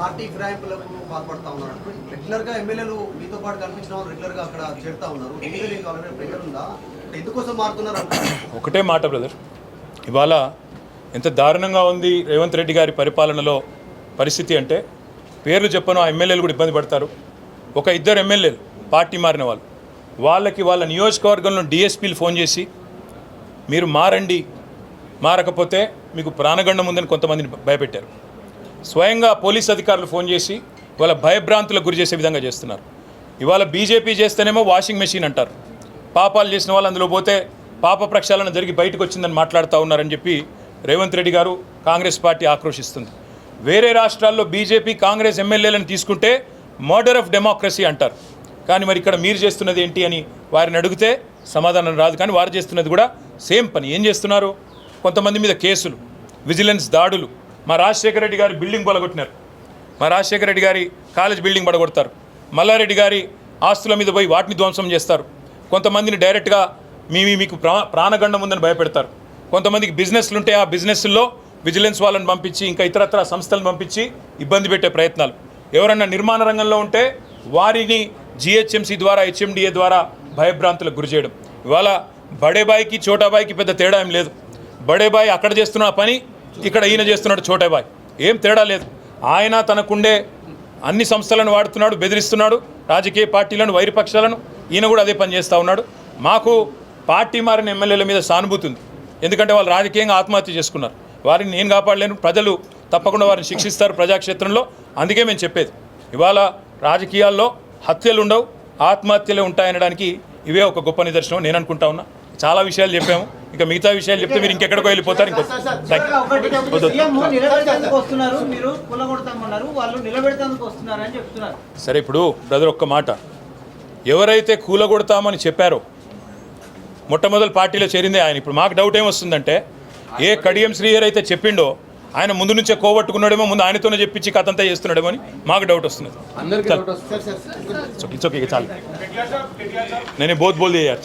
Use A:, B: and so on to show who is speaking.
A: Party ఫిరాయింపులకు పాల్పడతా ఉన్నారు. రెగ్యులర్గా ఎమ్మెల్యేలు మీతో పాటు కనిపించిన వాళ్ళు రెగ్యులర్గా అక్కడ చేరుతా ఉన్నారు. ప్రెషర్ ఉందా? ఎందుకోసం మారుతున్నారు?
B: ఒకటే మాట బ్రదర్, ఇవాళ ఎంత దారుణంగా ఉంది రేవంత్ రెడ్డి గారి పరిపాలనలో పరిస్థితి అంటే, పేర్లు చెప్పను, ఆ ఎమ్మెల్యేలు కూడా ఇబ్బంది పడతారు. ఒక ఇద్దరు ఎమ్మెల్యేలు పార్టీ మారిన వాళ్ళు, వాళ్ళకి వాళ్ళ నియోజకవర్గంలో డిఎస్పీలు ఫోన్ చేసి మీరు మారండి, మారకపోతే మీకు ప్రాణగండం ఉందని కొంతమందిని భయపెట్టారు. స్వయంగా పోలీస్ అధికారులు ఫోన్ చేసి వాళ్ళ భయభ్రాంతులకు గురి చేసే విధంగా చేస్తున్నారు. ఇవాళ బీజేపీ చేస్తేనేమో వాషింగ్ మెషిన్ అంటారు, పాపాలు చేసిన వాళ్ళు అందులో పోతే పాప ప్రక్షాళన జరిగి బయటకు వచ్చిందని మాట్లాడుతూ ఉన్నారని చెప్పి రేవంత్ రెడ్డి గారు కాంగ్రెస్ పార్టీ ఆక్రోశిస్తుంది. వేరే రాష్ట్రాల్లో బీజేపీ కాంగ్రెస్ ఎమ్మెల్యేలను తీసుకుంటే మర్డర్ ఆఫ్ డెమోక్రసీ అంటారు. కానీ మరి ఇక్కడ మీరు చేస్తున్నది ఏంటి అని వారిని అడిగితే సమాధానం రాదు. కానీ వారు చేస్తున్నది కూడా సేమ్ పని. ఏం చేస్తున్నారు? కొంతమంది మీద కేసులు, విజిలెన్స్ దాడులు. మా రాజశేఖర రెడ్డి గారి బిల్డింగ్ పడగొట్టినారు, మా రాజశేఖర రెడ్డి గారి కాలేజ్ బిల్డింగ్ పడగొడతారు, మల్లారెడ్డి గారి ఆస్తుల మీద పోయి వాటిని ధ్వంసం చేస్తారు. కొంతమందిని డైరెక్ట్గా మీకు ప్రాణగండం ఉందని భయపెడతారు. కొంతమందికి బిజినెస్లు ఉంటే ఆ బిజినెస్ల్లో విజిలెన్స్ వాళ్ళని పంపించి ఇంకా ఇతరత్ర సంస్థలను పంపించి ఇబ్బంది పెట్టే ప్రయత్నాలు. ఎవరన్నా నిర్మాణ రంగంలో ఉంటే వారిని జిహెచ్ఎంసీ ద్వారా, హెచ్ఎండిఏ ద్వారా భయభ్రాంతులకు గురి చేయడం. ఇవాళ బడేబాయికి చోటాబాయికి పెద్ద తేడా ఏం లేదు. బడేబాయి అక్కడ చేస్తున్న పని ఇక్కడ ఈయన చేస్తున్నాడు చోటాబాయి, ఏం తేడా లేదు. ఆయన తనకుండే అన్ని సంస్థలను వాడుతున్నాడు, బెదిరిస్తున్నాడు రాజకీయ పార్టీలను, వైరుపక్షాలను. ఈయన కూడా అదే పని చేస్తూ ఉన్నాడు. మాకు పార్టీ మారిన ఎమ్మెల్యేల మీద సానుభూతి ఉంది, ఎందుకంటే వాళ్ళు రాజకీయంగా ఆత్మహత్య చేసుకున్నారు. వారిని నేను కాపాడలేను, ప్రజలు తప్పకుండా వారిని శిక్షిస్తారు ప్రజాక్షేత్రంలో. అందుకే మేము చెప్పేది, ఇవాళ రాజకీయాల్లో హత్యలు ఉండవు, ఆత్మహత్యలే ఉంటాయనడానికి ఇవే ఒక గొప్ప నిదర్శనం నేను అనుకుంటా ఉన్నా. చాలా విషయాలు చెప్పాము, ఇంకా మిగతా విషయాలు చెప్తే మీరు ఇంకెక్కడికో వెళ్ళిపోతారు. సరే, ఇప్పుడు బ్రదర్ ఒక్క మాట, ఎవరైతే కూలగొడతామని చెప్పారో మొట్టమొదటి పార్టీలో చేరిందే ఆయన. ఇప్పుడు మాకు డౌట్ ఏమొస్తుందంటే, ఏ కడియం శ్రీహరి అయితే చెప్పిండో ఆయన ముందు నుంచే కోవట్టుకున్నాడేమో, ముందు ఆయనతోనే చెప్పించి కథంతా చేస్తున్నాడేమో అని మాకు డౌట్ వస్తున్నది. ఇట్స్ ఓకే, చాలు, నేనే బోత్ బోల్ దియా.